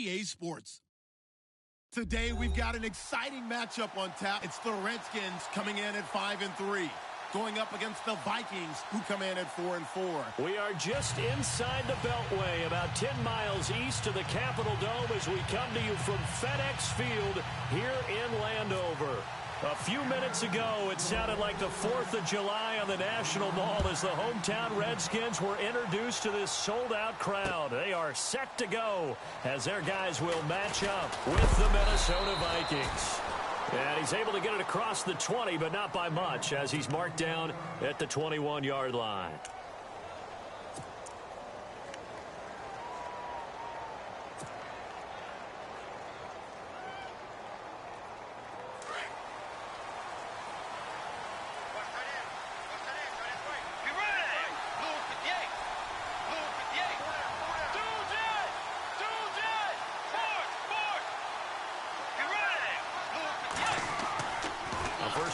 EA Sports. Today, we've got an exciting matchup on tap. It's the Redskins coming in at 5-3, going up against the Vikings, who come in at 4-4. We are just inside the Beltway, about 10 miles east of the Capitol Dome as we come to you from FedEx Field here in Landover. A few minutes ago, it sounded like the 4th of July on the National Mall as the hometown Redskins were introduced to this sold-out crowd. They are set to go as their guys will match up with the Minnesota Vikings. And he's able to get it across the 20, but not by much, as he's marked down at the 21-yard line.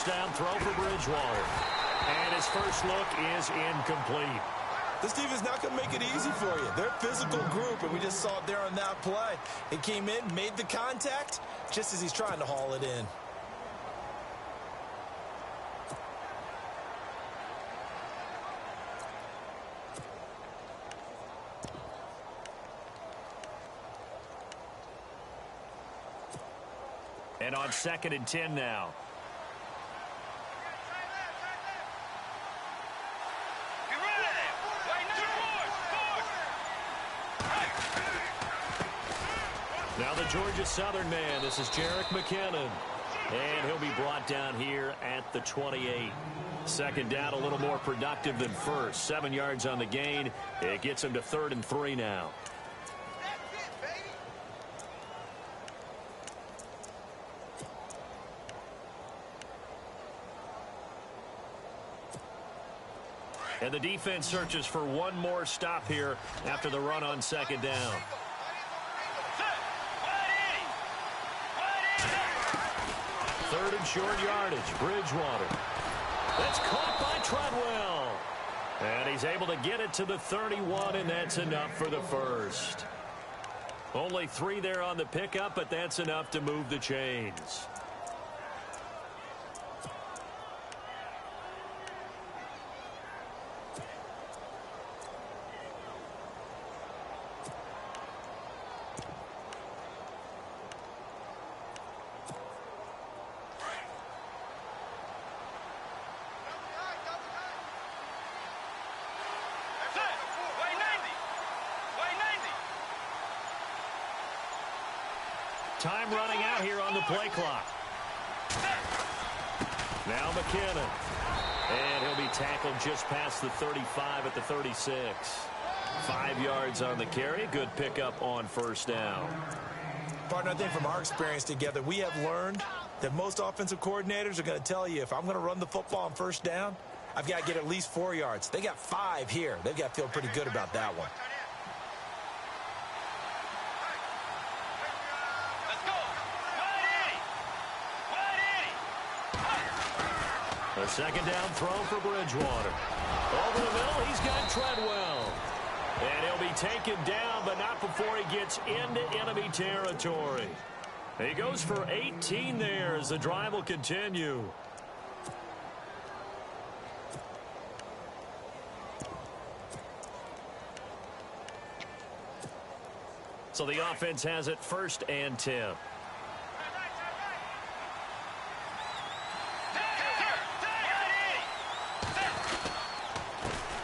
Down throw for Bridgewater. And his first look is incomplete. This defense is not going to make it easy for you. They're a physical group, and we just saw it there on that play. It came in, made the contact, just as he's trying to haul it in. And on 2nd and 10 now. Now the Georgia Southern man, this is Jerick McKinnon. And he'll be brought down here at the 28. 2nd down, a little more productive than first. 7 yards on the gain. It gets him to 3rd and 3 now. And the defense searches for one more stop here after the run on 2nd down. 3rd and short yardage. Bridgewater. That's caught by Treadwell. And he's able to get it to the 31, and that's enough for the first. Only 3 there on the pickup, but that's enough to move the chains. Time running out here on the play clock. Now McKinnon. And he'll be tackled just past the 35 at the 36. 5 yards on the carry. Good pickup on 1st down. Partner, I think from our experience together, we have learned that most offensive coordinators are going to tell you, if I'm going to run the football on 1st down, I've got to get at least 4 yards. They got 5 here. They've got to feel pretty good about that one. A 2nd down throw for Bridgewater. Over the middle, he's got Treadwell. And he'll be taken down, but not before he gets into enemy territory. He goes for 18 there as the drive will continue. So the offense has it 1st and 10.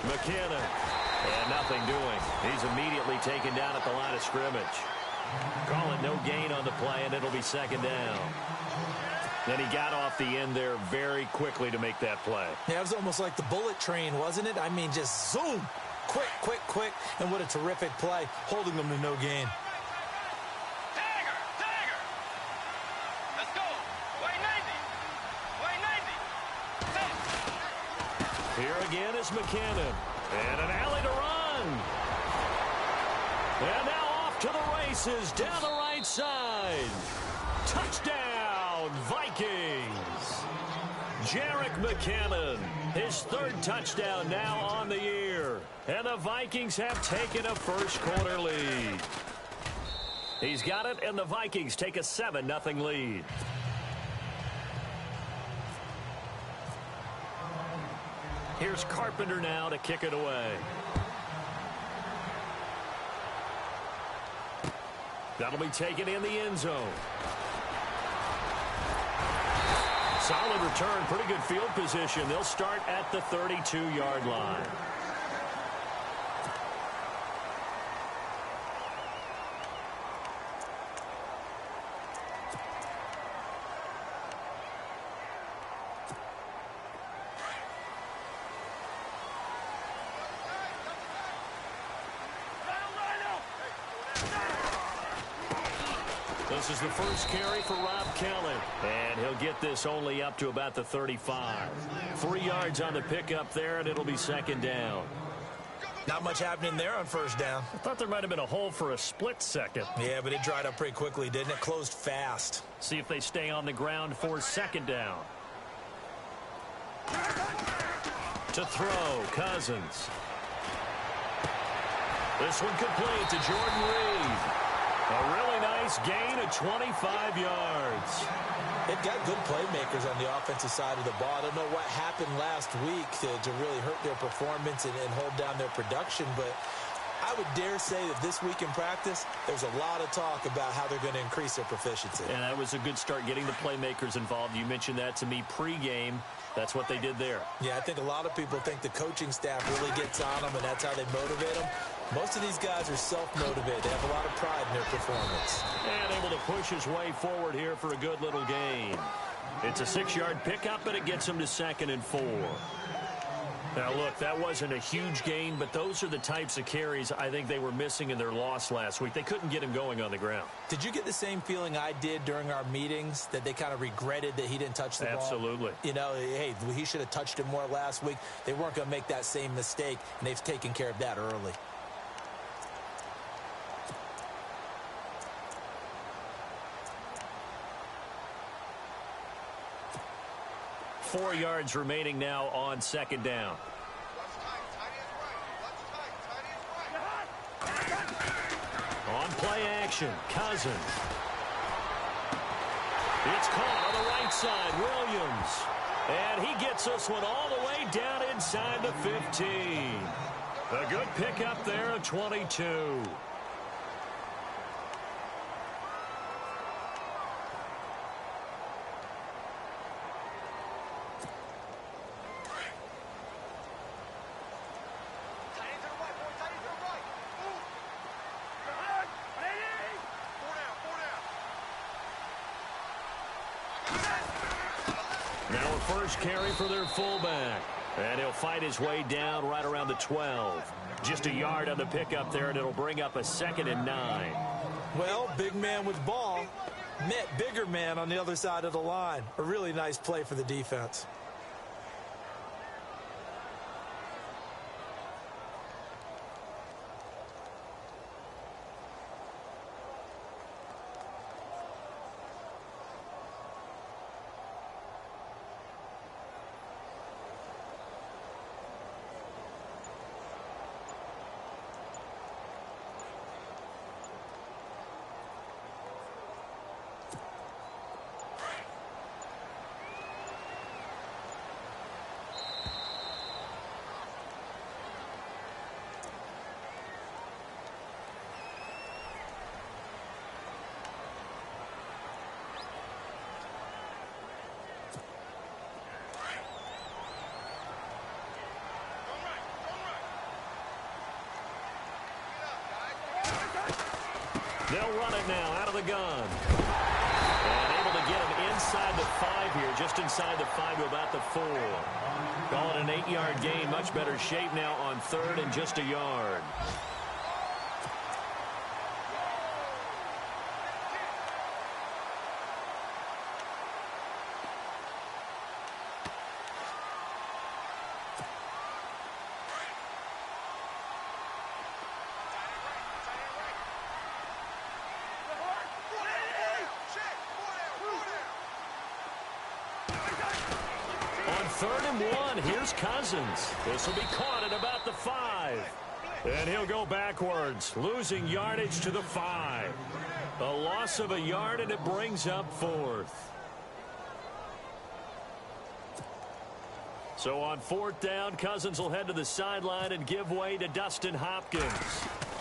McKinnon. And nothing doing. He's immediately taken down at the line of scrimmage. Call it no gain on the play, and it'll be 2nd down. Then he got off the end there very quickly to make that play. Yeah, it was almost like the bullet train, wasn't it? I mean, just zoom. Quick, quick, quick. And what a terrific play, holding them to no gain. Here again is McKinnon. And an alley to run. And now off to the races down the right side. Touchdown, Vikings. Jerick McKinnon, his 3rd touchdown now on the year. And the Vikings have taken a 1st quarter lead. He's got it, and the Vikings take a 7-0 lead. Here's Carpenter now to kick it away. That'll be taken in the end zone. Solid return, pretty good field position. They'll start at the 32-yard line. This is the first carry for Rob Kelly. And he'll get this only up to about the 35. 3 yards on the pickup there, and it'll be second down. Not much happening there on first down. I thought there might have been a hole for a split second. Yeah, but it dried up pretty quickly, didn't it? Closed fast. See if they stay on the ground for second down. To throw, Cousins. This one complete to Jordan Reed. A really nice gain of 25 yards. They've got good playmakers on the offensive side of the ball. I don't know what happened last week to really hurt their performance and hold down their production, but I would dare say that this week in practice, there's a lot of talk about how they're going to increase their proficiency. And that was a good start getting the playmakers involved. You mentioned that to me pregame. That's what they did there. Yeah, I think a lot of people think the coaching staff really gets on them, and that's how they motivate them. Most of these guys are self-motivated. They have a lot of pride in their performance. And able to push his way forward here for a good little gain. It's a 6-yard pickup, and it gets him to 2nd and 4. Now, look, that wasn't a huge gain, but those are the types of carries I think they were missing in their loss last week. They couldn't get him going on the ground. Did you get the same feeling I did during our meetings, that they kind of regretted that he didn't touch the ball? Absolutely. You know, hey, he should have touched it more last week. They weren't going to make that same mistake, and they've taken care of that early. Four yards remaining now on 2nd down. On play action, Cousins. It's caught on the right side, Williams. And he gets this one all the way down inside the 15. A good pickup there of 22. First carry for their fullback. And he'll fight his way down right around the 12. Just a yard on the pickup there, and it'll bring up a 2nd and 9. Well, big man with ball met bigger man on the other side of the line. A really nice play for the defense. They'll run it now out of the gun. And able to get him inside the 5 here, just inside the 5 to about the 4. Call it an 8-yard gain. Much better shape now on 3rd and just a yard. On 3rd and 1, here's Cousins. This will be caught at about the 5. And he'll go backwards, losing yardage to the 5. A loss of a yard, and it brings up fourth. So on fourth down, Cousins will head to the sideline and give way to Dustin Hopkins.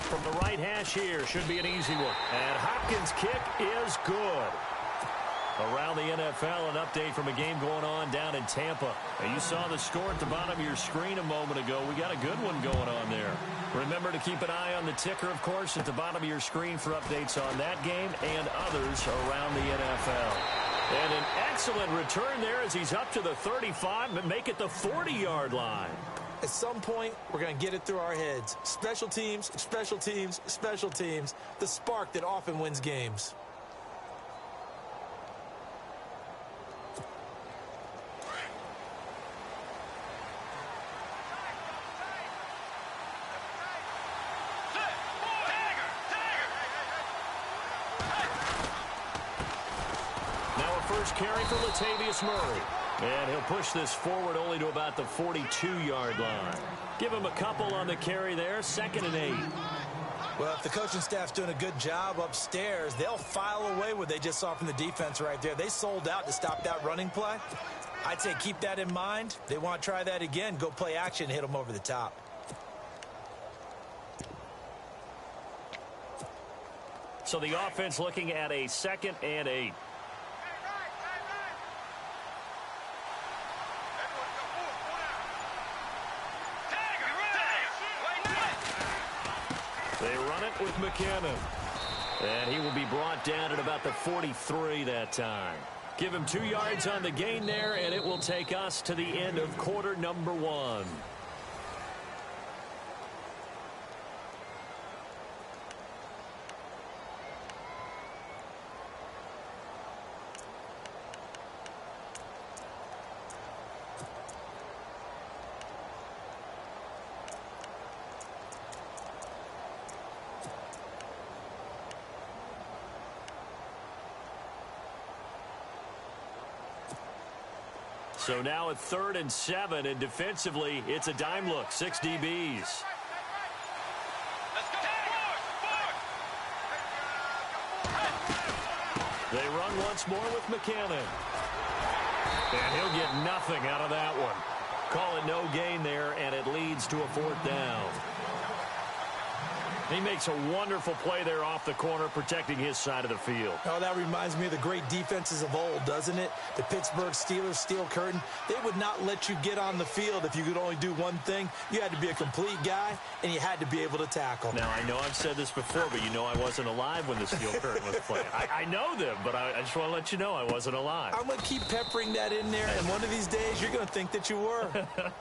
From the right hash here, should be an easy one. And Hopkins' kick is good. Around the NFL, an update from a game going on down in Tampa. And you saw the score at the bottom of your screen a moment ago. We got a good one going on there. Remember to keep an eye on the ticker, of course, at the bottom of your screen for updates on that game and others around the NFL. And an excellent return there as he's up to the 35, but make it the 40-yard line. At some point, we're going to get it through our heads. Special teams, special teams, special teams. The spark that often wins games. First carry for Latavius Murray. And he'll push this forward only to about the 42-yard line. Give him a couple on the carry there, 2nd and 8. Well, if the coaching staff's doing a good job upstairs, they'll file away what they just saw from the defense right there. They sold out to stop that running play. I'd say keep that in mind. They want to try that again. Go play action, hit them over the top. So the offense looking at a 2nd and 8. They run it with McKinnon. And he will be brought down at about the 43 that time. Give him 2 yards on the gain there, and it will take us to the end of quarter number 1. So now at 3rd and 7, and defensively, it's a dime look, 6 DBs. They run once more with McKinnon. And he'll get nothing out of that one. Call it no gain there, and it leads to a 4th down. He makes a wonderful play there off the corner, protecting his side of the field. Oh, that reminds me of the great defenses of old, doesn't it? The Pittsburgh Steelers, steel curtain. They would not let you get on the field if you could only do one thing. You had to be a complete guy, and you had to be able to tackle. Now, I know I've said this before, but you know I wasn't alive when the steel curtain was playing. I know them, but I just want to let you know I wasn't alive. I'm going to keep peppering that in there, and one of these days you're going to think that you were.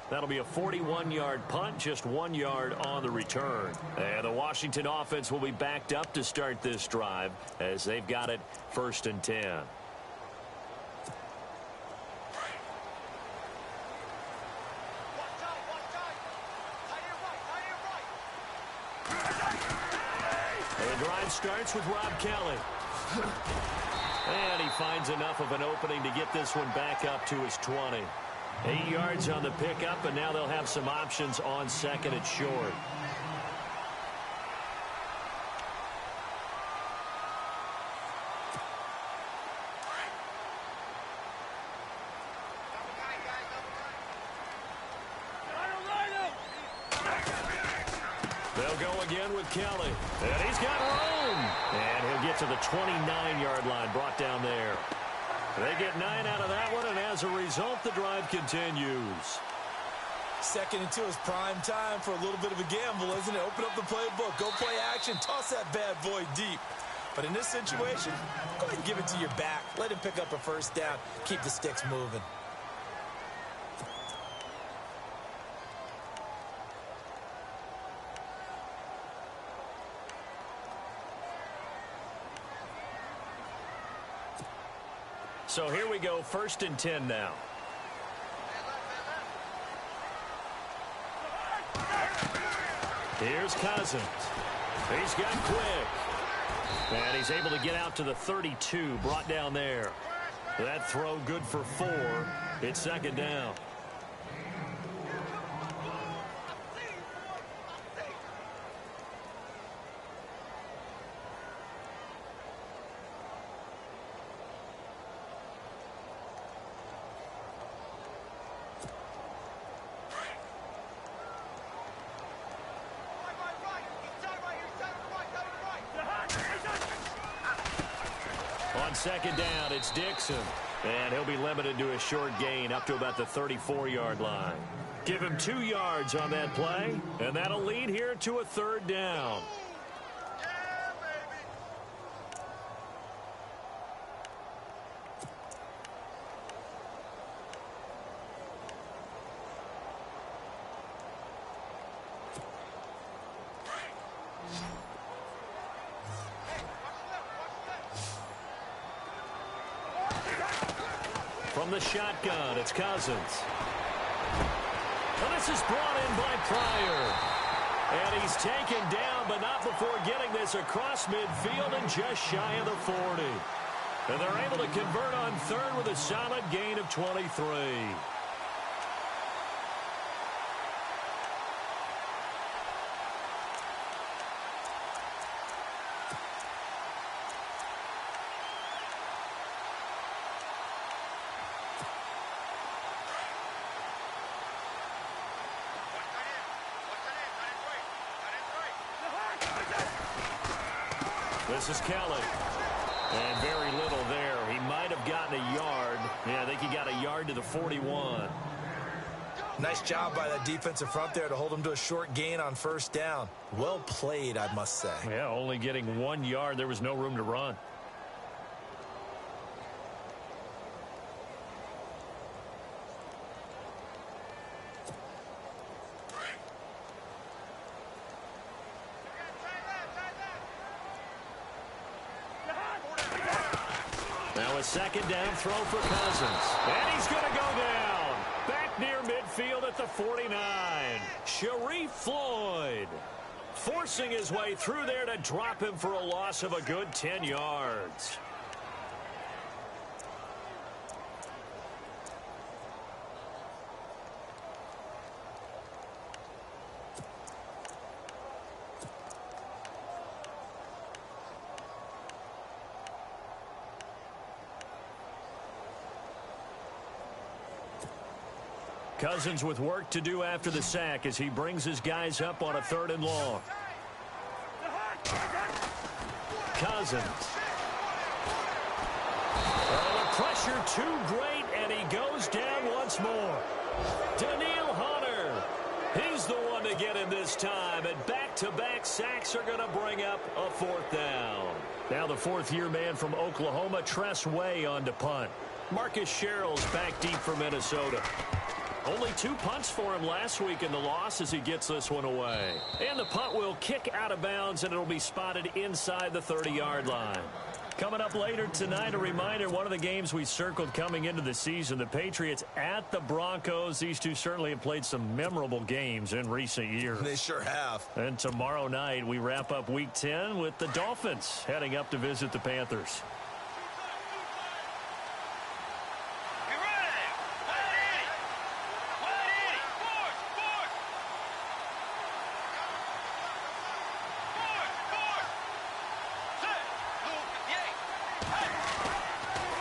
That'll be a 41-yard punt, just 1 yard on the return. And the Washington offense will be backed up to start this drive as they've got it 1st and 10. The drive starts with Rob Kelly. And he finds enough of an opening to get this one back up to his 20. 8 yards on the pickup, and now they'll have some options on 2nd and short. They'll go again with Kelly. And he's got room. And he'll get to the 29-yard line, brought down there. They get 9 out of that one, and as a result, the drive continues. 2nd and 2 is prime time for a little bit of a gamble, isn't it? Open up the playbook, go play action, toss that bad boy deep. But in this situation, go ahead and give it to your back. Let him pick up a 1st down. Keep the sticks moving. So here we go, 1st and 10 now. Here's Cousins. He's got quick. And he's able to get out to the 32, brought down there. That throw good for 4. It's 2nd down. On second down, it's Dixon. And he'll be limited to a short gain up to about the 34-yard line. Give him 2 yards on that play, and that'll lead here to a third down. From the shotgun, it's Cousins. And this is brought in by Pryor. And he's taken down, but not before getting this across midfield and just shy of the 40. And they're able to convert on third with a solid gain of 23. This is Kelly. And very little there. He might have gotten a yard. Yeah, I think he got a yard to the 41. Nice job by that defensive front there to hold him to a short gain on first down. Well played, I must say. Yeah, only getting 1 yard. There was no room to run. Now a second down throw for Cousins. And he's going to go down. Back near midfield at the 49. Sharif Floyd forcing his way through there to drop him for a loss of a good 10 yards. Cousins with work to do after the sack as he brings his guys up on a 3rd and long. Cousins. Oh, the pressure too great, and he goes down once more. Daniil Hunter. He's the one to get him this time, and back-to-back sacks are going to bring up a 4th down. Now the 4th-year man from Oklahoma, Tress Way, on to punt. Marcus Sherrill's back deep for Minnesota. Only 2 punts for him last week in the loss as he gets this one away. And the punt will kick out of bounds, and it'll be spotted inside the 30-yard line. Coming up later tonight, a reminder, one of the games we circled coming into the season, the Patriots at the Broncos. These two certainly have played some memorable games in recent years. They sure have. And tomorrow night, we wrap up Week 10 with the Dolphins heading up to visit the Panthers.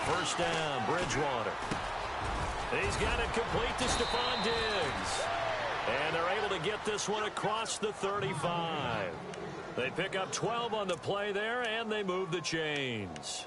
First down, Bridgewater. He's got it complete to Stephon Diggs. And they're able to get this one across the 35. They pick up 12 on the play there, and they move the chains.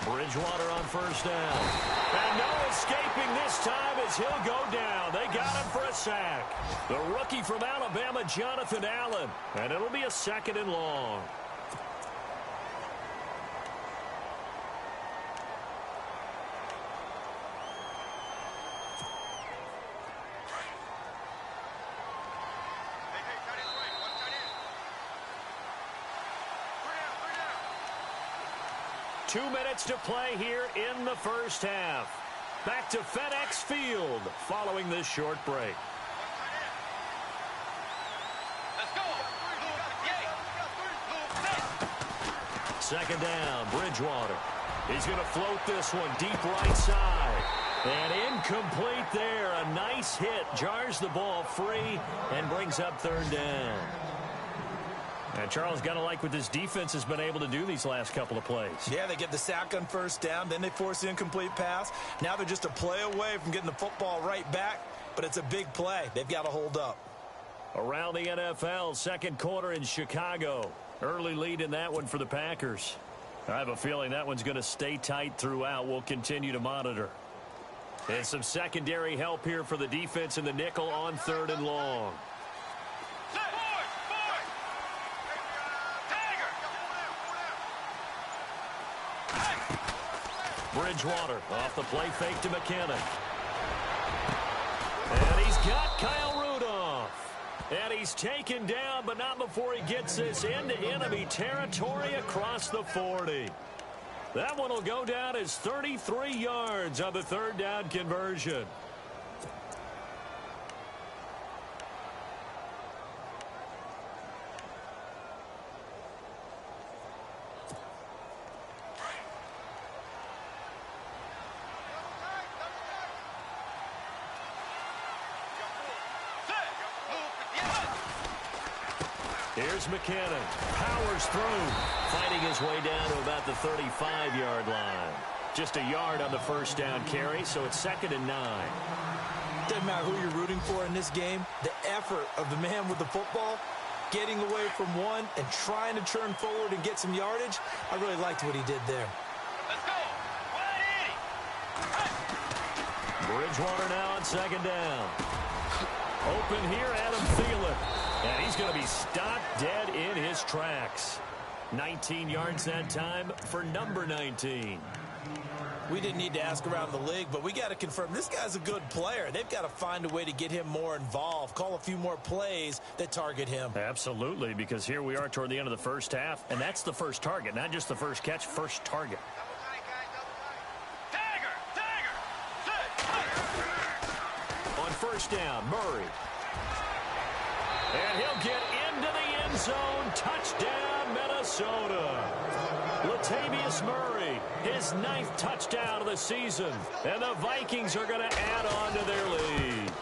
Bridgewater on first down. And no escaping this time as he'll go down. They got him for a sack. The rookie from Alabama, Jonathan Allen. And it'll be a 2nd and long. Two minutes to play here in the first half. Back to FedEx Field following this short break. Second down, Bridgewater. He's going to float this one deep right side. And incomplete there. A nice hit. Jars the ball free and brings up 3rd down. And Charles, got to like what this defense has been able to do these last couple of plays. Yeah, they get the sack on first down, then they force the incomplete pass. Now they're just a play away from getting the football right back, but it's a big play. They've got to hold up. Around the NFL, second quarter in Chicago. Early lead in that one for the Packers. I have a feeling that one's going to stay tight throughout. We'll continue to monitor. And some secondary help here for the defense in the nickel on 3rd and long. Bridgewater off the play fake to McKinnon. And he's got Kyle Rudolph. And he's taken down, but not before he gets this into enemy territory across the 40. That one will go down as 33 yards on the 3rd down conversion. Here's McKinnon. Powers through. Fighting his way down to about the 35-yard line. Just a yard on the first down carry, so it's 2nd and 9. Doesn't matter who you're rooting for in this game. The effort of the man with the football, getting away from one and trying to turn forward and get some yardage, I really liked what he did there. Let's go. Bridgewater now on 2nd down. Open here, Adam Thielen. And he's going to be stopped dead in his tracks. 19 yards that time for number 19. We didn't need to ask around the league, but we got to confirm this guy's a good player. They've got to find a way to get him more involved, call a few more plays that target him. Absolutely, because here we are toward the end of the first half, and that's the first target, not just the first catch, first target. On first down, Murray. And he'll get into the end zone. Touchdown, Minnesota. Latavius Murray, his 9th touchdown of the season. And the Vikings are going to add on to their lead.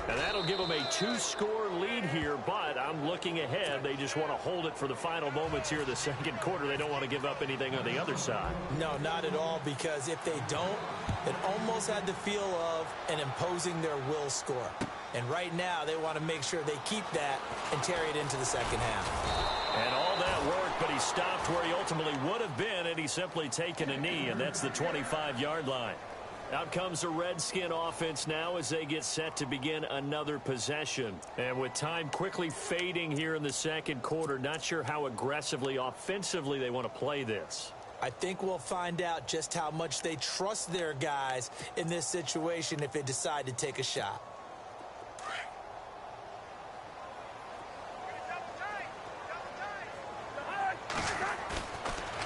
And that'll give them a 2-score lead here, but I'm looking ahead. They just want to hold it for the final moments here in the second quarter. They don't want to give up anything on the other side. No, not at all, because if they don't, it almost had the feel of an imposing their will score. And right now, they want to make sure they keep that and carry it into the second half. And all that work, but he stopped where he ultimately would have been, and he's simply taken a knee, and that's the 25-yard line. Out comes the Redskin offense now as they get set to begin another possession. And with time quickly fading here in the second quarter, not sure how aggressively, offensively they want to play this. I think we'll find out just how much they trust their guys in this situation if they decide to take a shot.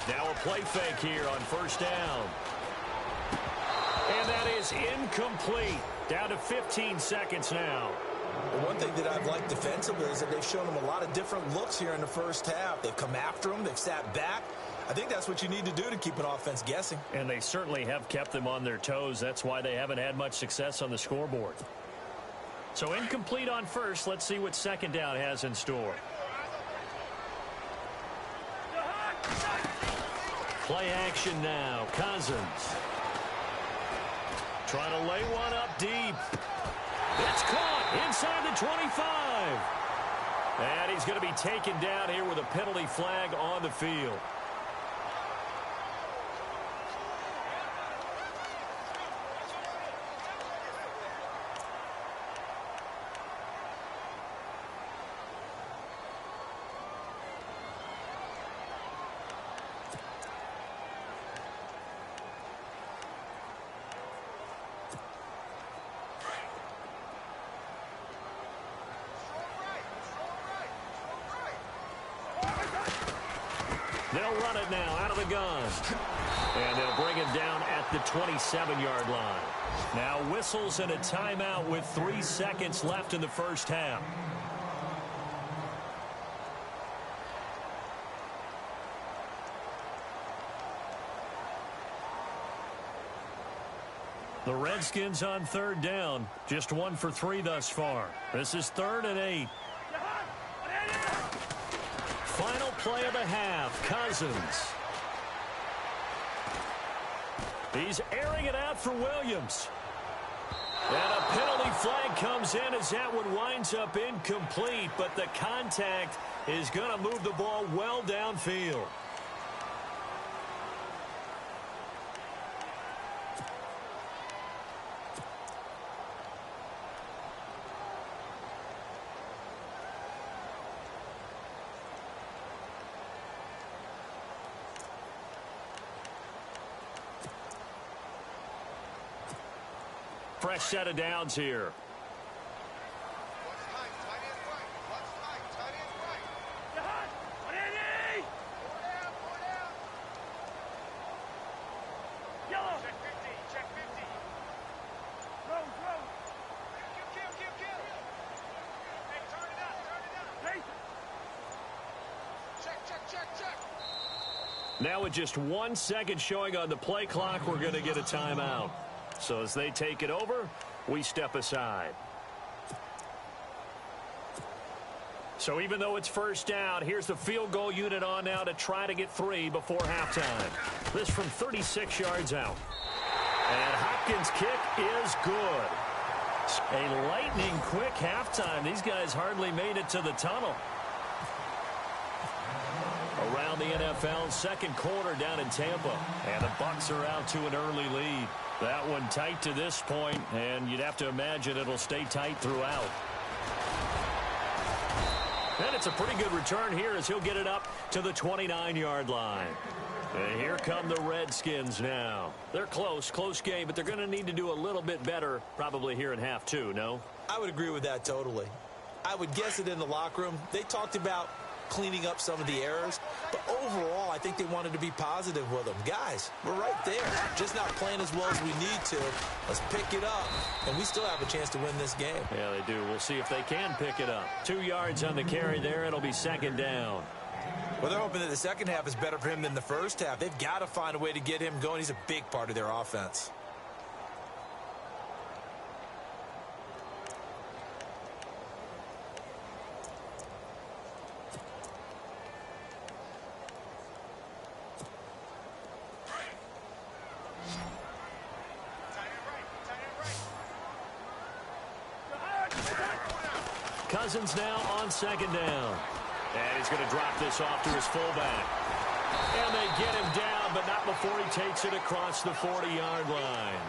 Now a play fake here on first down. And that is incomplete. Down to 15 seconds now. The one thing that I've liked defensively is that they've shown them a lot of different looks here in the first half. They've come after them. They've sat back. I think that's what you need to do to keep an offense guessing. And they certainly have kept them on their toes. That's why they haven't had much success on the scoreboard. So incomplete on first. Let's see what 2nd down has in store. Play action now. Cousins. Trying to lay one up deep. It's caught inside the 25. And he's going to be taken down here with a penalty flag on the field. They'll run it now out of the gun. And they'll bring him down at the 27-yard line. Now whistles and a timeout with 3 seconds left in the first half. The Redskins on 3rd down. Just 1 for 3 thus far. This is 3rd and 8. final play of the half. Cousins. He's airing it out for Williams. And a penalty flag comes in as that one winds up incomplete, but the contact is going to move the ball well downfield. Fresh set of downs here. Now with just 1 second showing on the play clock, we're going to get a timeout. So as they take it over, we step aside. So even though it's first down, here's the field goal unit on now to try to get 3 before halftime. This from 36 yards out. And Hopkins' kick is good. A lightning quick halftime. These guys hardly made it to the tunnel. Around the NFL, second quarter down in Tampa. And the Bucs are out to an early lead. That one tight to this point, and you'd have to imagine it'll stay tight throughout. And it's a pretty good return here as he'll get it up to the 29-yard line. And here come the Redskins now. They're close game, but they're going to need to do a little bit better probably here in half two, no? I would agree with that totally. I would guess it in the locker room. They talked about cleaning up some of the errors, but overall I think they wanted to be positive with them. Guys, we're right there, just not playing as well as we need to. Let's pick it up, and we still have a chance to win this game. Yeah, they do. We'll see if they can pick it up. 2 yards on the carry there. It'll be second down. Well, they're hoping that the second half is better for him than the first half. They've got to find a way to get him going. He's a big part of their offense. Cousins now on second down. And he's going to drop this off to his fullback. And they get him down, but not before he takes it across the 40-yard line.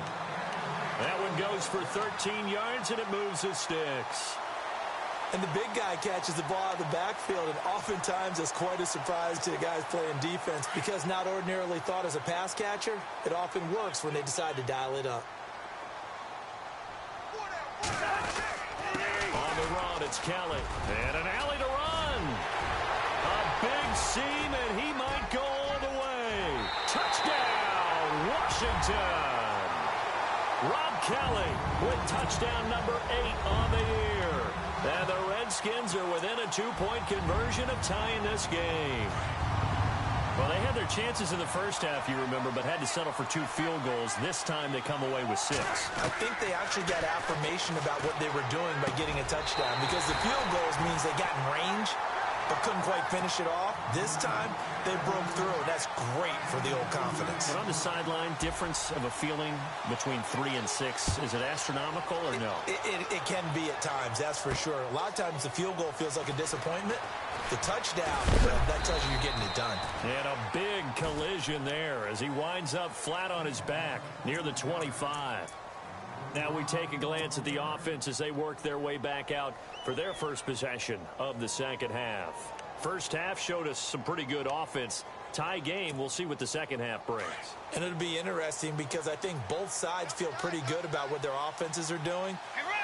That one goes for 13 yards, and it moves his sticks. And the big guy catches the ball out of the backfield, and oftentimes it's quite a surprise to the guys playing defense because not ordinarily thought as a pass catcher, it often works when they decide to dial it up. On the run, it's Kelly. And an alley to run. A big seam, and he might go all the way. Touchdown, Washington. Rob Kelly with touchdown number 8 on the year. And the Redskins are within a 2-point conversion of tying this game. Well, they had their chances in the first half, you remember, but had to settle for 2 field goals. This time they come away with 6. I think they actually got affirmation about what they were doing by getting a touchdown because the field goals means they got in range but couldn't quite finish it off. This time, they broke through, and that's great for the old confidence. But on the sideline, difference of a feeling between 3 and 6, is it astronomical or no? It can be at times, that's for sure. A lot of times the field goal feels like a disappointment. The touchdown, that tells you you're getting it done. And a big collision there as he winds up flat on his back near the 25. Now we take a glance at the offense as they work their way back out for their first possession of the second half. First half showed us some pretty good offense. Tie game, we'll see what the second half brings. And it'll be interesting because I think both sides feel pretty good about what their offenses are doing.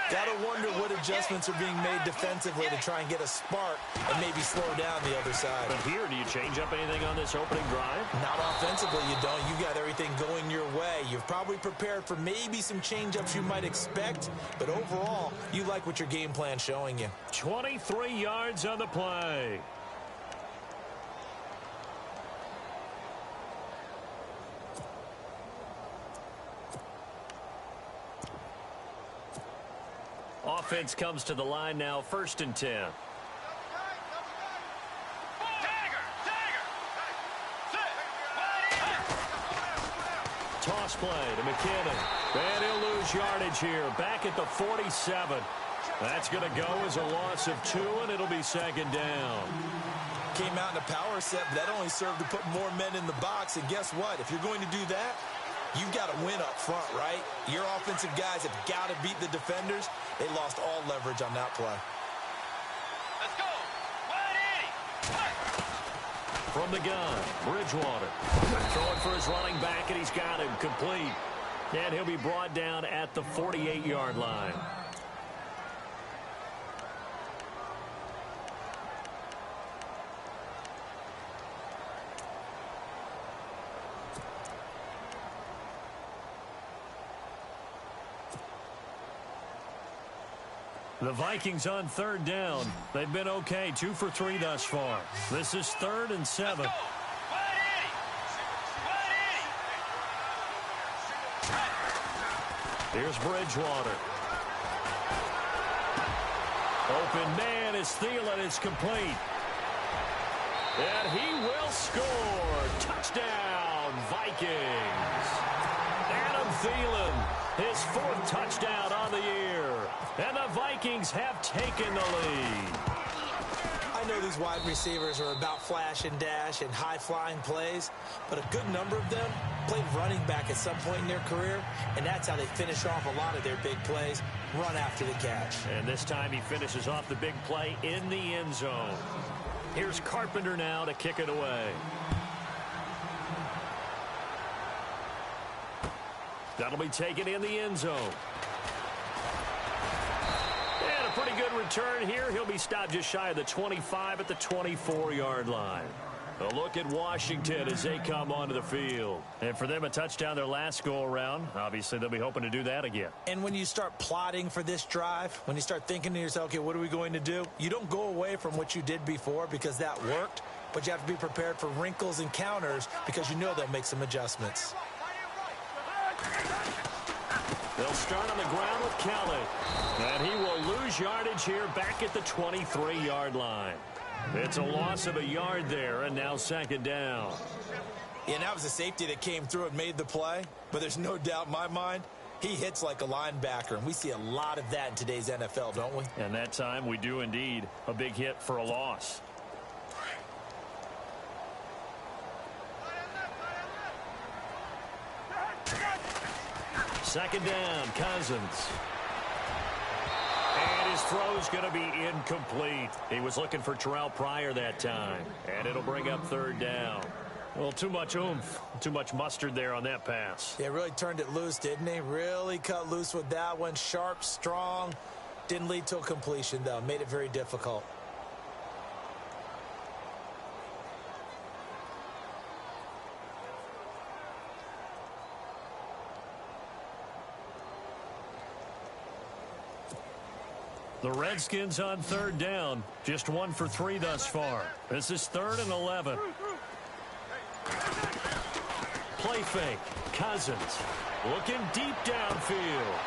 Gotta wonder what adjustments are being made defensively to try and get a spark and maybe slow down the other side. But here, do you change up anything on this opening drive? Not offensively, you don't. You got everything going your way. You've probably prepared for maybe some change-ups you might expect, but overall, you like what your game plan's showing you. 23 yards on the play. Offense comes to the line now, 1st and 10. Toss play to McKinnon. And he'll lose yardage here. Back at the 47. That's going to go as a loss of 2, and it'll be second down. Came out in a power set, but that only served to put more men in the box. And guess what? If you're going to do that, you've got to win up front, right? Your offensive guys have got to beat the defenders. They lost all leverage on that play. Let's go. 180. From the gun, Bridgewater. Throwing for his running back, and he's got him complete. And he'll be brought down at the 48-yard line. The Vikings on third down. They've been okay, 2 for 3 thus far. This is 3rd and 7. Here's Bridgewater. Open man is Thielen. It's complete. And he will score. Touchdown, Vikings. Adam Thielen, his 4th touchdown on the year. And the Vikings have taken the lead. I know these wide receivers are about flash and dash and high-flying plays, but a good number of them played running back at some point in their career, and that's how they finish off a lot of their big plays, run after the catch. And this time he finishes off the big play in the end zone. Here's Carpenter now to kick it away. That'll be taken in the end zone. And a pretty good return here. He'll be stopped just shy of the 25 at the 24-yard line. A look at Washington as they come onto the field. And for them, a touchdown their last go-around. Obviously, they'll be hoping to do that again. And when you start plotting for this drive, when you start thinking to yourself, okay, what are we going to do? You don't go away from what you did before because that worked, but you have to be prepared for wrinkles and counters because you know they'll make some adjustments. They'll start on the ground with Kelly. And he will lose yardage here back at the 23-yard line. It's a loss of a yard there, and now second down. Yeah, and that was a safety that came through and made the play. But there's no doubt in my mind, he hits like a linebacker. And we see a lot of that in today's NFL, don't we? And that time we do indeed. A big hit for a loss. Second down, Cousins. And his throw's going to be incomplete. He was looking for Terrell Pryor that time. And it'll bring up third down. Well, too much oomph, too much mustard there on that pass. Yeah, really turned it loose, didn't he? Really cut loose with that one. Sharp, strong. Didn't lead to a completion, though. Made it very difficult. The Redskins on third down. Just 1 for 3 thus far. This is 3rd and 11. Play fake. Cousins looking deep downfield.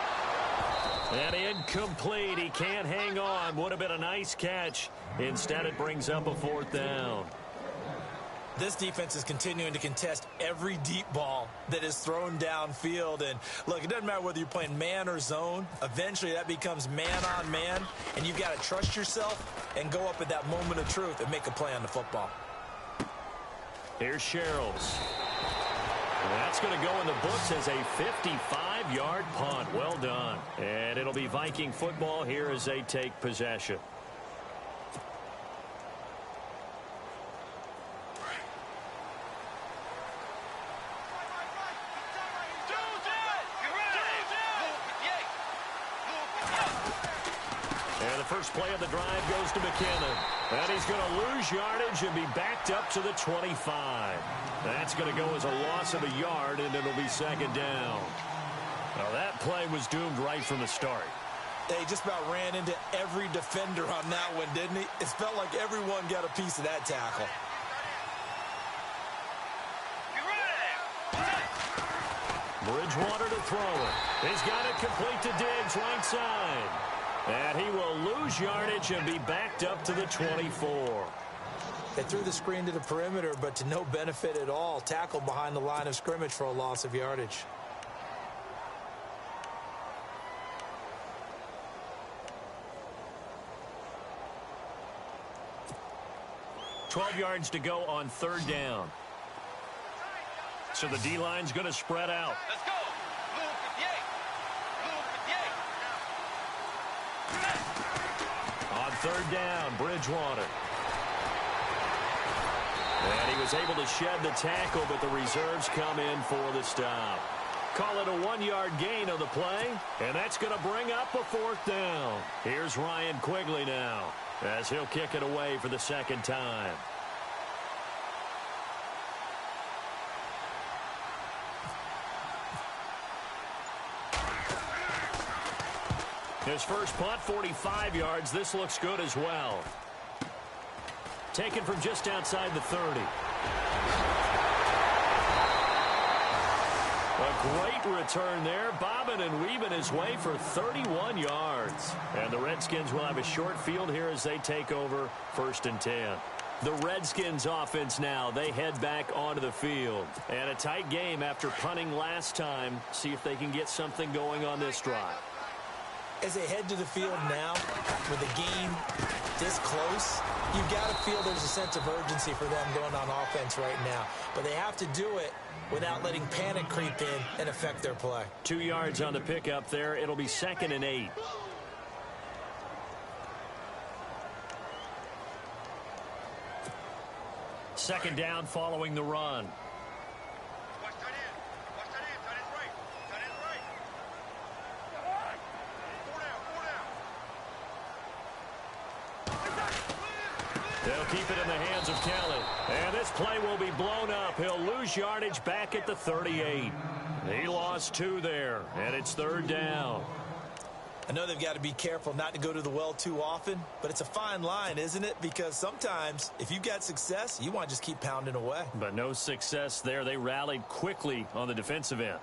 And incomplete. He can't hang on. Would have been a nice catch. Instead, it brings up a 4th down. This defense is continuing to contest every deep ball that is thrown downfield. And, look, it doesn't matter whether you're playing man or zone. Eventually, that becomes man-on-man, and you've got to trust yourself and go up at that moment of truth and make a play on the football. Here's Sherrills. That's going to go in the books as a 55-yard punt. Well done. And it'll be Viking football here as they take possession. First play of the drive goes to McKinnon. And he's going to lose yardage and be backed up to the 25. That's going to go as a loss of a yard, and it'll be second down. Now, that play was doomed right from the start. They just about ran into every defender on that one, didn't he? It felt like everyone got a piece of that tackle. Bridgewater to throw it. He's got it complete to Diggs, right side. And he will lose yardage and be backed up to the 24. They threw the screen to the perimeter, but to no benefit at all. Tackled behind the line of scrimmage for a loss of yardage. 12 yards to go on third down. So the D-line's going to spread out. Let's go. Blue 58. On third down, Bridgewater. And he was able to shed the tackle, but the reserves come in for the stop. Call it a 1-yard gain on the play, and that's going to bring up a fourth down. Here's Ryan Quigley now, as he'll kick it away for the second time. His first punt, 45 yards. This looks good as well. Taken from just outside the 30. A great return there. Bobbing and weaving his way for 31 yards. And the Redskins will have a short field here as they take over 1st and 10. The Redskins offense now. They head back onto the field. And a tight game after punting last time. See if they can get something going on this drive. As they head to the field now, with the game this close, you've got to feel there's a sense of urgency for them going on offense right now. But they have to do it without letting panic creep in and affect their play. 2 yards on the pickup there. It'll be 2nd and 8. Second down following the run. Watch tight end. Watch tight end. Tight end's right. Tight end's right. 4 down. 4 down. They'll keep it in the hands of Kelly. And this play will be blown up. He'll lose yardage back at the 38. He lost 2 there, and it's 3rd down. I know they've got to be careful not to go to the well too often, but it's a fine line, isn't it? Because sometimes, if you've got success, you want to just keep pounding away. But no success there. They rallied quickly on the defensive end.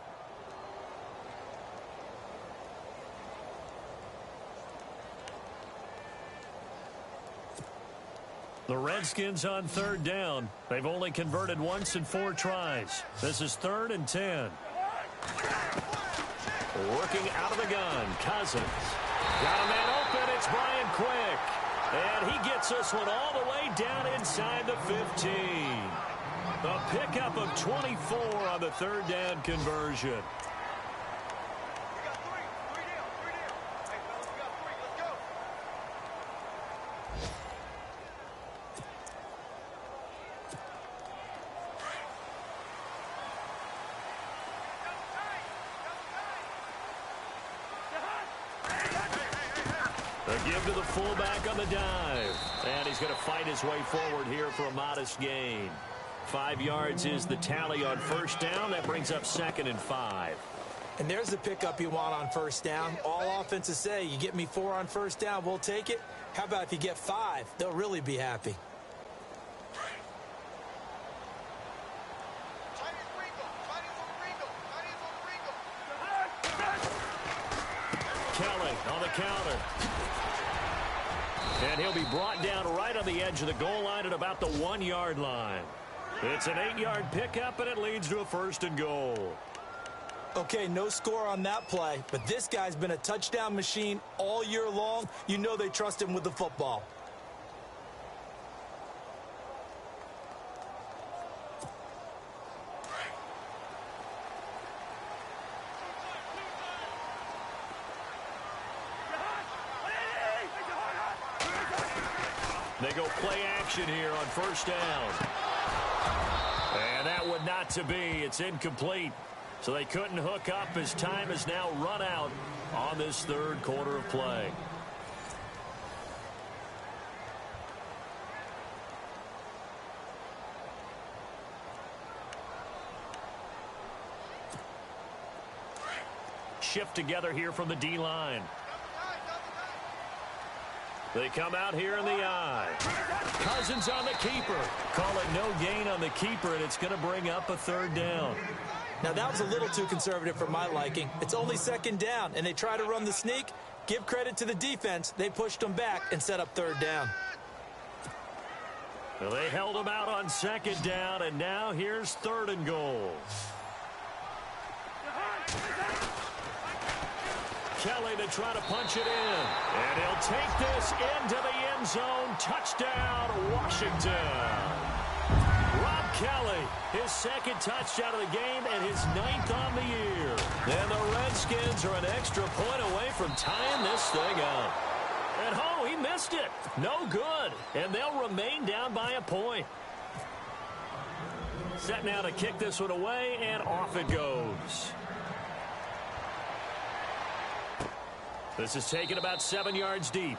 The Redskins on 3rd down. They've only converted once in 4 tries. This is 3rd and 10. Working out of the gun, Cousins. Got a man open, it's Brian Quick. And he gets this one all the way down inside the 15. A pickup of 24 on the 3rd down conversion. We got 3. 3 down. 3 down. Hey, fellas, we got 3. Let's go. A give to the fullback on the dive. And he's going to fight his way forward here for a modest gain. 5 yards is the tally on 1st down. That brings up 2nd and 5. And there's the pickup you want on 1st down. All offenses say, you get me 4 on 1st down, we'll take it. How about if you get 5? They'll really be happy. Tight end's Ringo. Tight end's on Ringo. Tight end's on Ringo. Kelly on the counter. And he'll be brought down right on the edge of the goal line at about the 1-yard line. It's an 8-yard pickup, and it leads to a 1st and goal. Okay, no score on that play, but this guy's been a touchdown machine all year long. You know they trust him with the football. They go play action here on 1st down. And that would not to be. It's incomplete. So they couldn't hook up as time has now run out on this 3rd quarter of play. Shift together here from the D-line. They come out here in the eye. Cousins on the keeper. Call it no gain on the keeper, and it's going to bring up a 3rd down. Now, that was a little too conservative for my liking. It's only 2nd down, and they try to run the sneak. Give credit to the defense. They pushed them back and set up 3rd down. Well, they held them out on 2nd down, and now here's 3rd and goal. Kelly to try to punch it in. And he'll take this into the end zone. Touchdown, Washington. Kelly, his second touchdown of the game and his 9th on the year. And the Redskins are an extra point away from tying this thing up. And oh, he missed it. No good. And they'll remain down by a point. Set now to kick this one away, and off it goes. This is taken about 7 yards deep.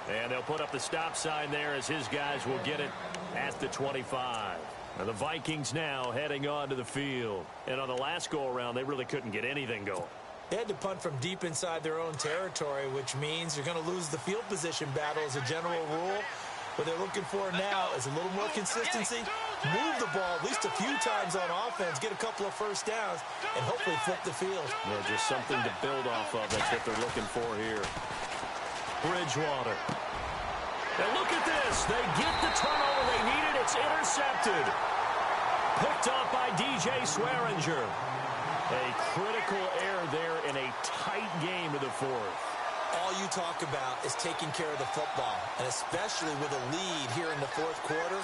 And they'll put up the stop sign there as his guys will get it at the 25. Now the Vikings now heading onto the field. And on the last go-around, they really couldn't get anything going. They had to punt from deep inside their own territory, which means you're going to lose the field position battle as a general rule. What they're looking for now is a little more consistency, move the ball at least a few times on offense, get a couple of first downs, and hopefully flip the field. Yeah, just something to build off of. That's what they're looking for here. Bridgewater. Now look at this. They get the turnover they needed. It's intercepted. Picked up by DJ Swearinger. A critical error there in a tight game of the fourth. All you talk about is taking care of the football, and especially with a lead here in the fourth quarter,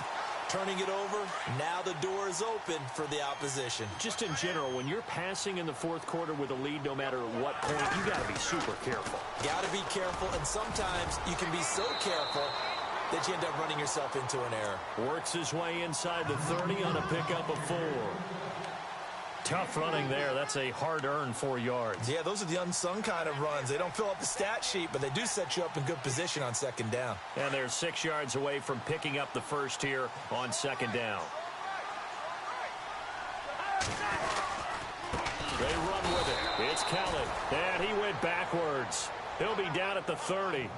turning it over, now the door is open for the opposition. Just in general, when you're passing in the fourth quarter with a lead, no matter what point, you got to be super careful. Got to be careful, and sometimes you can be so careful that you end up running yourself into an error. Works his way inside the 30 on a pickup of 4. Tough running there. That's a hard-earned 4 yards. Yeah, those are the unsung kind of runs. They don't fill up the stat sheet, but they do set you up in good position on second down. And they're 6 yards away from picking up the first here on second down. They run with it. It's Kelly. And he went backwards. He'll be down at the 30.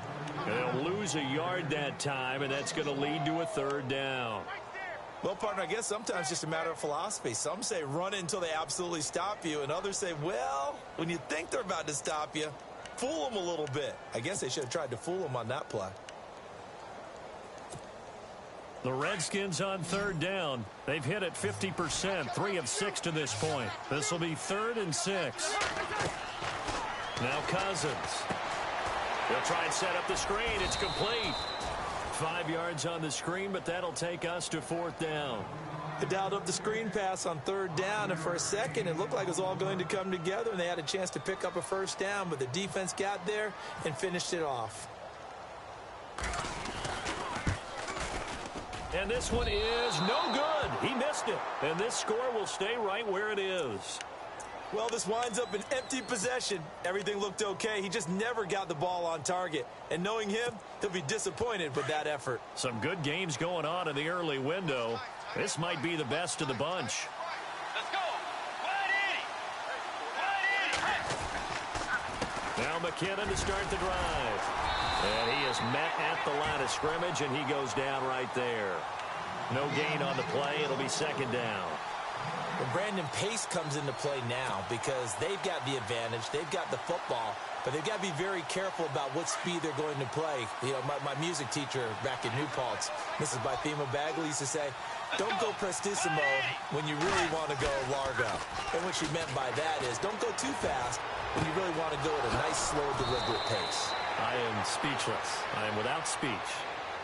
They'll lose a yard that time, and that's going to lead to a third down. Well, partner, I guess sometimes it's just a matter of philosophy. Some say run until they absolutely stop you, and others say, well, when you think they're about to stop you, fool them a little bit. I guess they should have tried to fool them on that play. The Redskins on third down. They've hit it 50%, 3 of 6 to this point. This will be 3rd and 6. Now Cousins. They'll try and set up the screen. It's complete. 5 yards on the screen, but that'll take us to 4th down. They dialed up the screen pass on 3rd down, and for a second it looked like it was all going to come together, and they had a chance to pick up a first down, but the defense got there and finished it off. And this one is no good. He missed it. And this score will stay right where it is. Well, this winds up an empty possession. Everything looked okay. He just never got the ball on target. And knowing him, he'll be disappointed with that effort. Some good games going on in the early window. This might be the best of the bunch. Let's go. Now McKinnon to start the drive. And he is met at the line of scrimmage, and he goes down right there. No gain on the play. It'll be 2nd down. Well, Brandon, pace comes into play now because they've got the advantage. They've got the football, but they've got to be very careful about what speed they're going to play. You know, my music teacher back in New Paltz, Mrs. Bythema Bagley, used to say, don't go prestissimo when you really want to go largo. And what she meant by that is don't go too fast when you really want to go at a nice, slow, deliberate pace. I am speechless. I am without speech.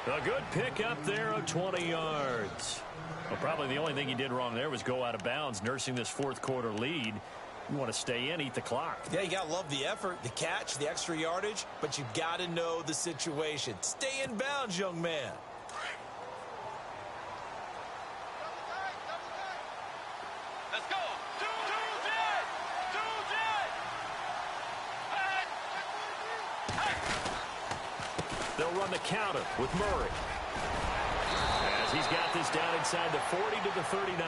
A good pick up there of 20 yards. Well, probably the only thing he did wrong there was go out of bounds, nursing this fourth quarter lead. You want to stay in, eat the clock. Yeah, you got to love the effort, the catch, the extra yardage, but you got to know the situation. Stay in bounds, young man. Let's go. They'll run the counter with Murray. As he's got this down inside the 40 to the 39.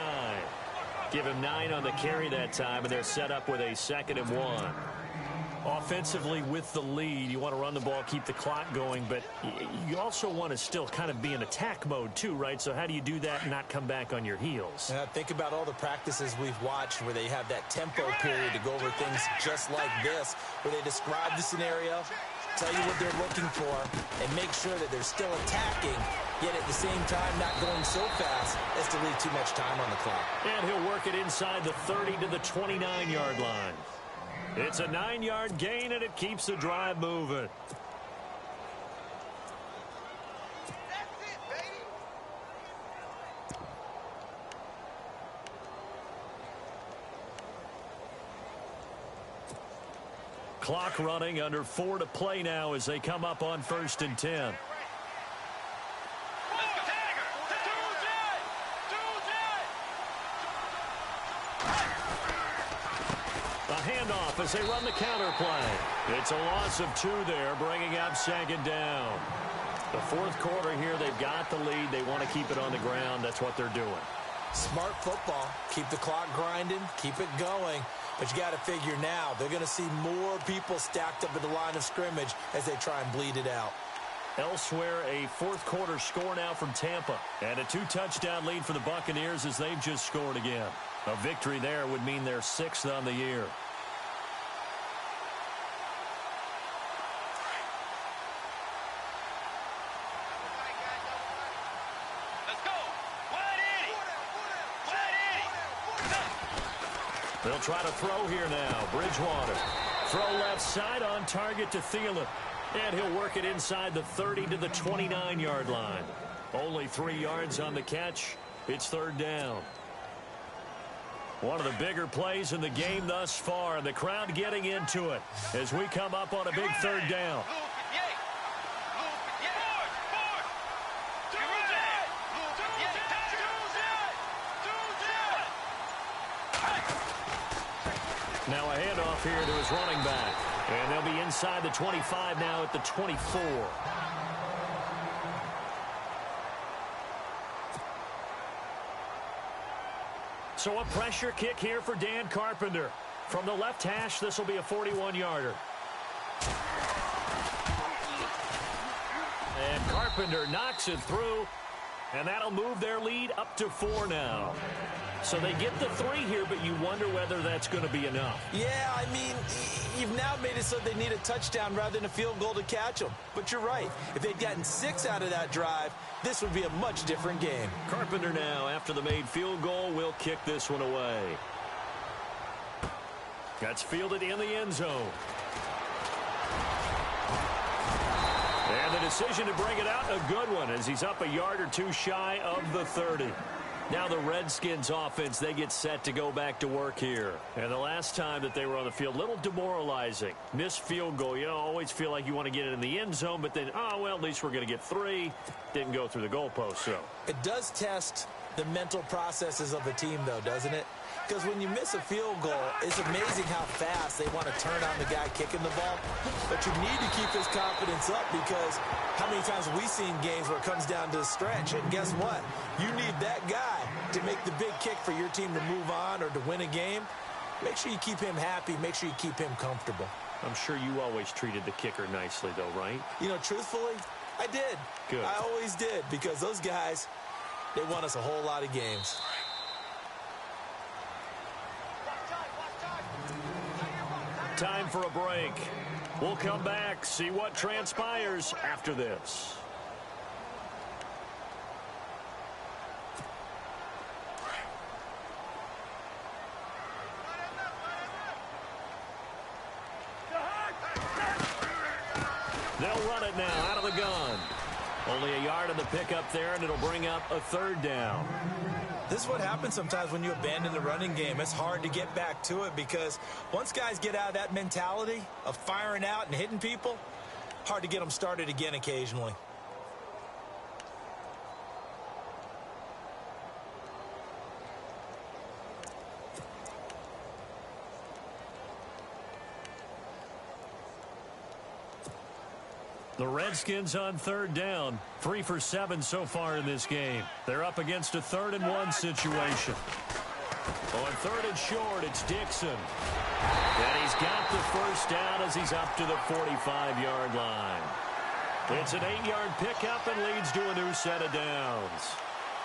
Give him 9 on the carry that time, and they're set up with a 2nd and 1. Offensively with the lead, you want to run the ball, keep the clock going, but you also want to still kind of be in attack mode too, right? So how do you do that and not come back on your heels? Think about all the practices we've watched where they have that tempo period to go over things just like this, where they describe the scenario, tell you what they're looking for, and make sure that they're still attacking, yet at the same time not going so fast as to leave too much time on the clock. And he'll work it inside the 30 to the 29-yard line. It's a 9-yard gain, and it keeps the drive moving. Clock running, under 4 to play now as they come up on 1st and 10. A handoff as they run the counter play. It's a loss of 2 there, bringing up 2nd down. The 4th quarter here, they've got the lead. They want to keep it on the ground. That's what they're doing. Smart football. Keep the clock grinding. Keep it going. But you got to figure now, they're going to see more people stacked up at the line of scrimmage as they try and bleed it out. Elsewhere, a 4th quarter score now from Tampa. And a 2-touchdown lead for the Buccaneers as they've just scored again. A victory there would mean they're 6th on the year. They'll try to throw here now. Bridgewater. Throw left side on target to Thielen. And he'll work it inside the 30 to the 29-yard line. Only 3 yards on the catch. It's 3rd down. One of the bigger plays in the game thus far. And the crowd getting into it as we come up on a big 3rd down. Now a handoff here to his running back. And they'll be inside the 25 now at the 24. So a pressure kick here for Dan Carpenter. From the left hash, this will be a 41-yarder. And Carpenter knocks it through. And that'll move their lead up to 4 now. So they get the 3 here, but you wonder whether that's going to be enough. Yeah, I mean, you've now made it so they need a touchdown rather than a field goal to catch them. But you're right. If they'd gotten 6 out of that drive, this would be a much different game. Carpenter now, after the made field goal, will kick this one away. That's fielded in the end zone. And the decision to bring it out, a good one, as he's up a yard or 2 shy of the 30. Now the Redskins offense, they get set to go back to work here. And the last time that they were on the field, a little demoralizing. Missed field goal. You always feel like you want to get it in the end zone, but then, oh, well, at least we're going to get 3. Didn't go through the goalpost, so. It does test the mental processes of a team, though, doesn't it? Because when you miss a field goal, it's amazing how fast they want to turn on the guy kicking the ball. But you need to keep his confidence up, because how many times have we seen games where it comes down to the stretch? And guess what? You need that guy to make the big kick for your team to move on or to win a game. Make sure you keep him happy. Make sure you keep him comfortable. I'm sure you always treated the kicker nicely, though, right? You know, truthfully, I did. Good. I always did, because those guys, they won us a whole lot of games. Time for a break. We'll come back, see what transpires after this. They'll run it now out of the gun. Only a yard of the pickup there, and it'll bring up a 3rd down. This is what happens sometimes when you abandon the running game. It's hard to get back to it, because once guys get out of that mentality of firing out and hitting people, hard to get them started again occasionally. The Redskins on 3rd down. 3 for 7 so far in this game. They're up against a 3rd and 1 situation. On 3rd and short, it's Dixon. And he's got the first down as he's up to the 45-yard line. It's an 8-yard pickup and leads to a new set of downs.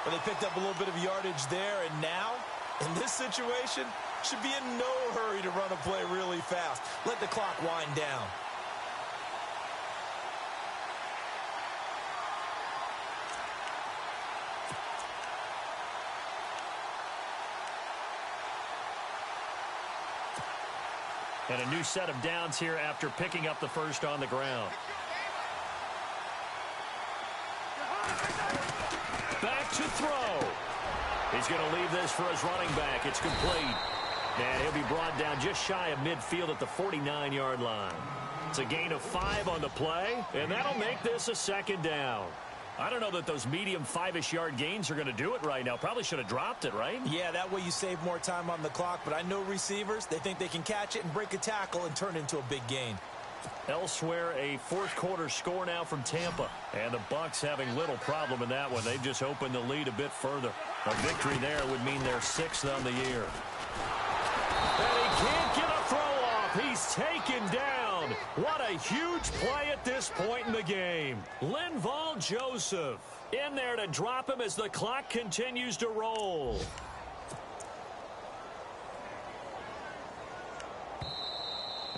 Well, they picked up a little bit of yardage there, and now, in this situation, should be in no hurry to run a play really fast. Let the clock wind down. And a new set of downs here after picking up the first on the ground. Back to throw. He's going to leave this for his running back. It's complete. And he'll be brought down just shy of midfield at the 49-yard line. It's a gain of 5 on the play, and that'll make this a second down. I don't know that those medium 5-ish yard gains are going to do it right now. Probably should have dropped it, right? Yeah, that way you save more time on the clock. But I know receivers, they think they can catch it and break a tackle and turn it into a big gain. Elsewhere, a fourth-quarter score now from Tampa. And the Bucs having little problem in that one. They've just opened the lead a bit further. A victory there would mean they're 6th on the year. And he can't get a throw off. He's taken down. What a huge play at this point in the game. Linval Joseph in there to drop him as the clock continues to roll.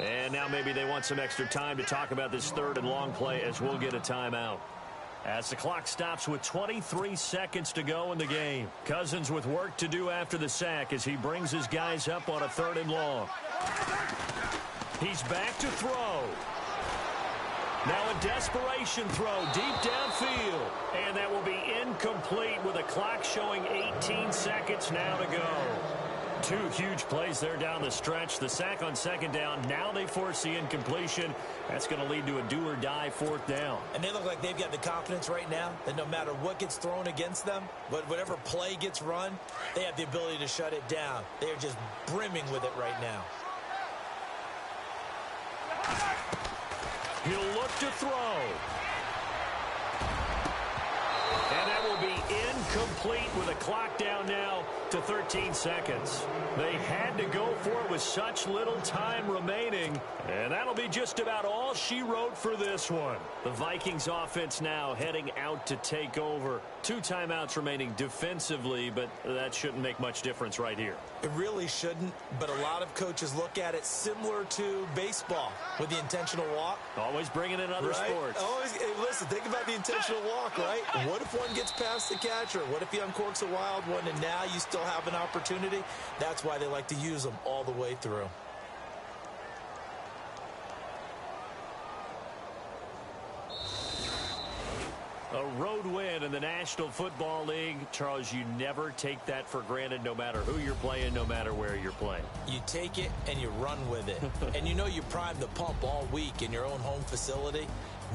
And now maybe they want some extra time to talk about this third and long play as we'll get a timeout. As the clock stops with 23 seconds to go in the game. Cousins with work to do after the sack as he brings his guys up on a 3rd and long. He's back to throw. Now a desperation throw deep downfield. And that will be incomplete with a clock showing 18 seconds now to go. 2 huge plays there down the stretch. The sack on 2nd down. Now they force the incompletion. That's going to lead to a do-or-die 4th down. And they look like they've got the confidence right now that no matter what gets thrown against them, but whatever play gets run, they have the ability to shut it down. They are just brimming with it right now. He'll look to throw. And that will be incomplete with a clock down now to 13 seconds. They had to go for it with such little time remaining. And that'll be just about all she wrote for this one. The Vikings offense now heading out to take over. 2 timeouts remaining defensively, but that shouldn't make much difference right here. It really shouldn't, but a lot of coaches look at it similar to baseball with the intentional walk. Always bringing in other sports. Always, hey, listen, think about the intentional walk, right? What if one gets past the catcher? What if he uncorks a wild one and now you still have an opportunity? That's why they like to use them all the way through. A road win in the National Football League. Charles, you never take that for granted no matter who you're playing, no matter where you're playing. You take it and you run with it. And you know you primed the pump all week in your own home facility.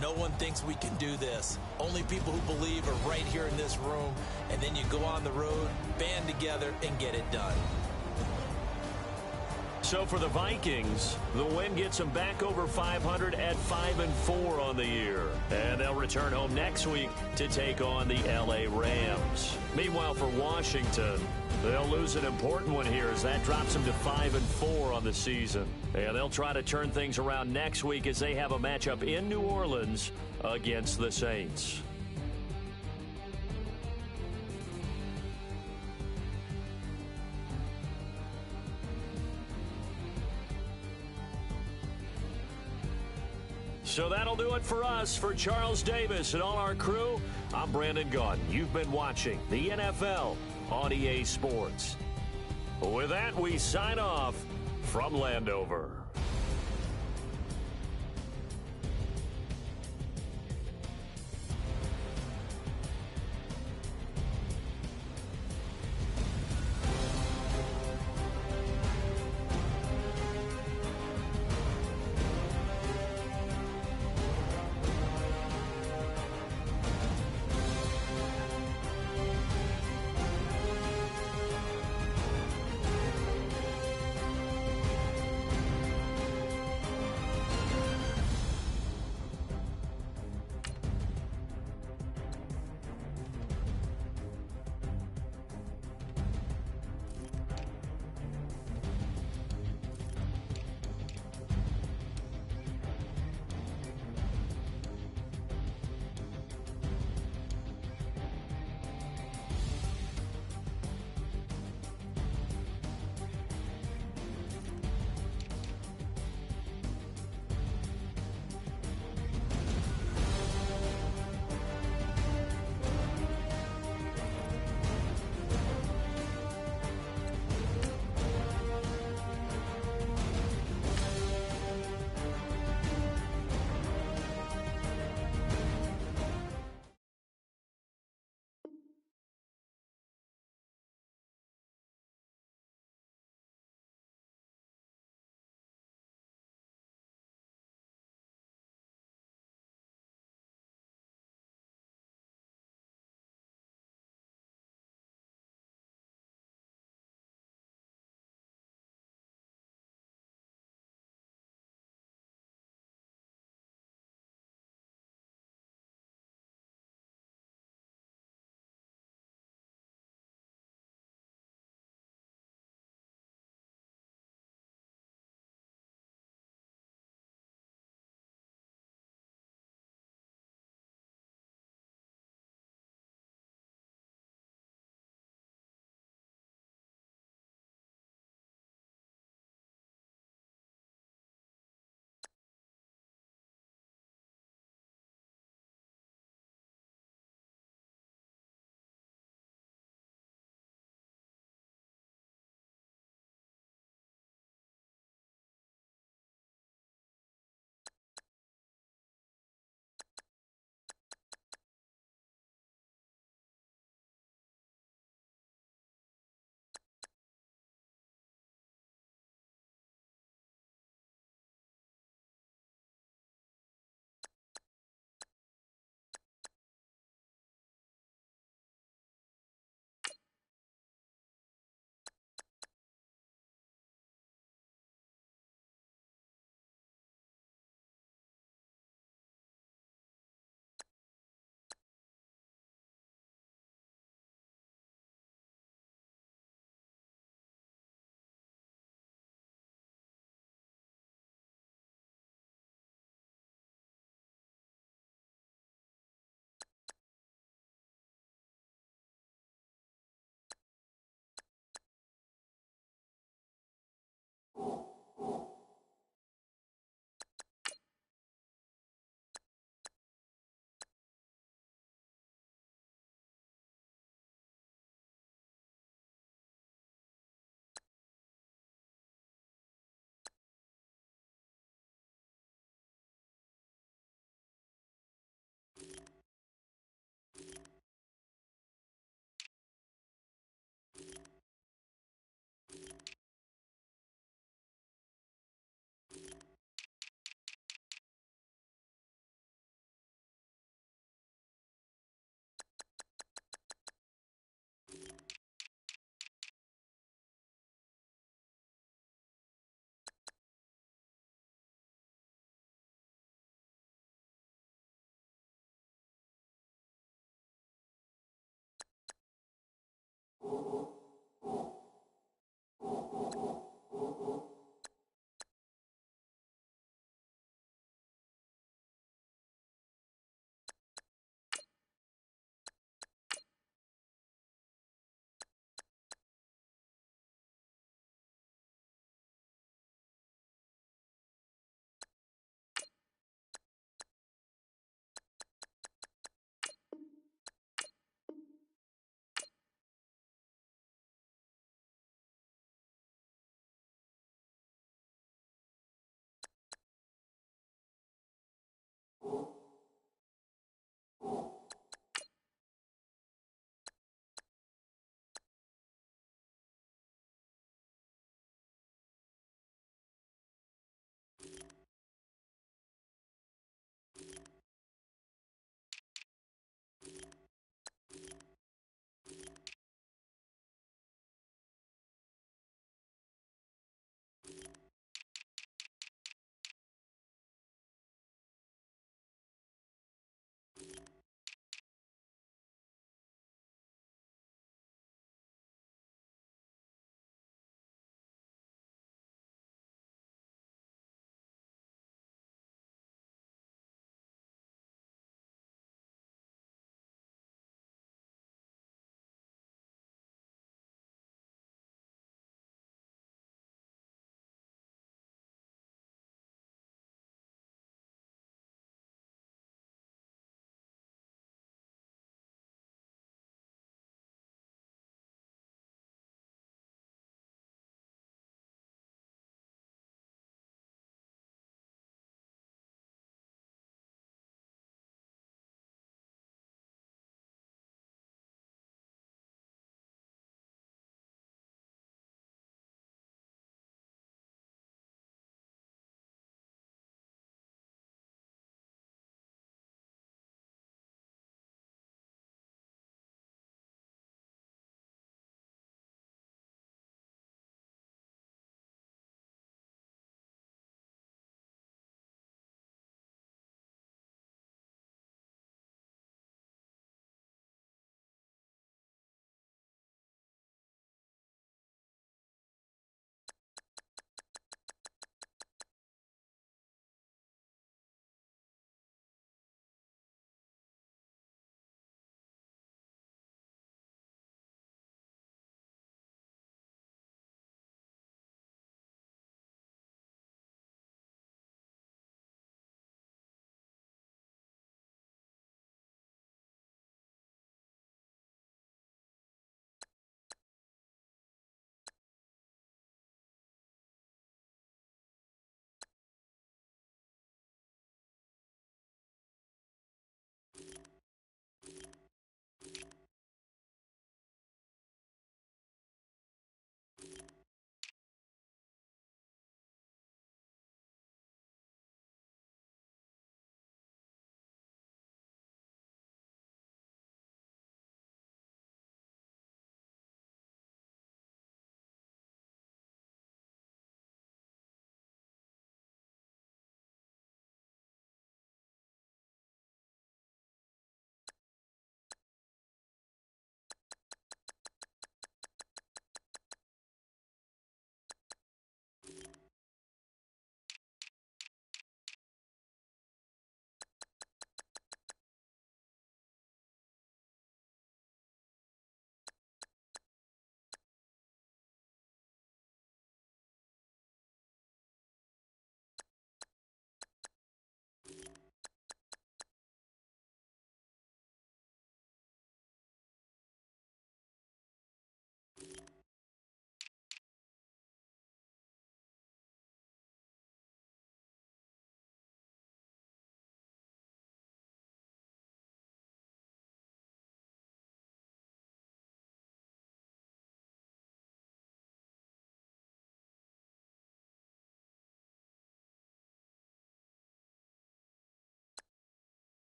No one thinks we can do this. Only people who believe are right here in this room. And then you go on the road, band together, and get it done. So for the Vikings, the win gets them back over 500 at 5-4 on the year. And they'll return home next week to take on the L.A. Rams. Meanwhile, for Washington, they'll lose an important one here as that drops them to 5-4 on the season. And they'll try to turn things around next week as they have a matchup in New Orleans against the Saints. So that'll do it for us. For Charles Davis and all our crew, I'm Brandon Gaudin. You've been watching the NFL on EA Sports. With that, we sign off from Landover.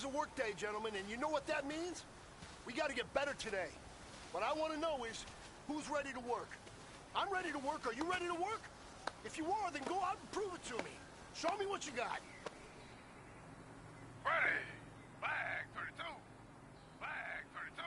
Today's a work day, gentlemen, and you know what that means? We got to get better today. What I want to know is, who's ready to work? I'm ready to work. Are you ready to work? If you are, then go out and prove it to me. Show me what you got. Ready. Flag 32. Flag 32.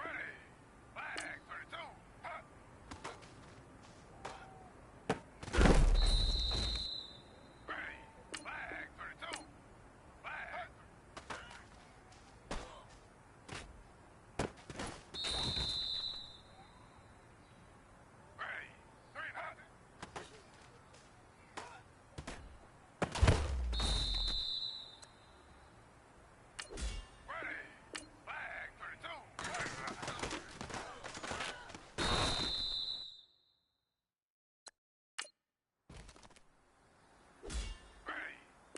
Ready. Flag 32. Ready. Flag 32. Flag. Ready. 3-0. Ready. Flag 32. Ready.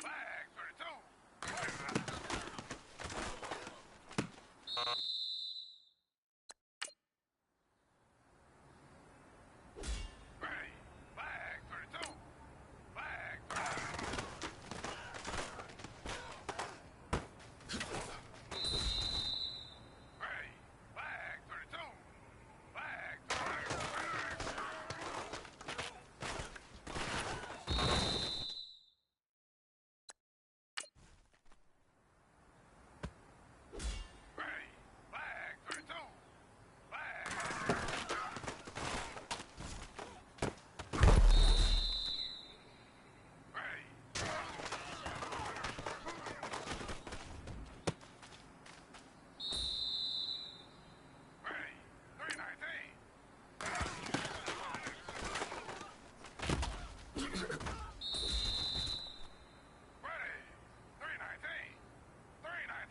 Flag 32. Ready. Flag 32. Flag 32. Ready. Flag 32. Flag 32. Ready. Flag 32. Flag. Ready. Ready. 319. Ready. 319. 319.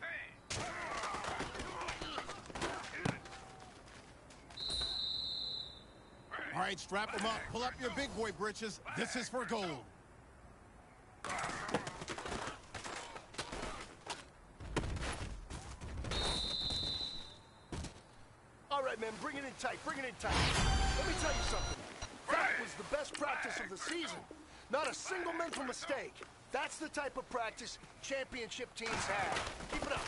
All right, strap them up. Pull up your big boy britches. This is for gold. All right, man, bring it in tight. Bring it in tight. Let me tell you something. That was the best practice of the season. Not a single mental mistake. That's the type of practice championship teams have. Keep it up.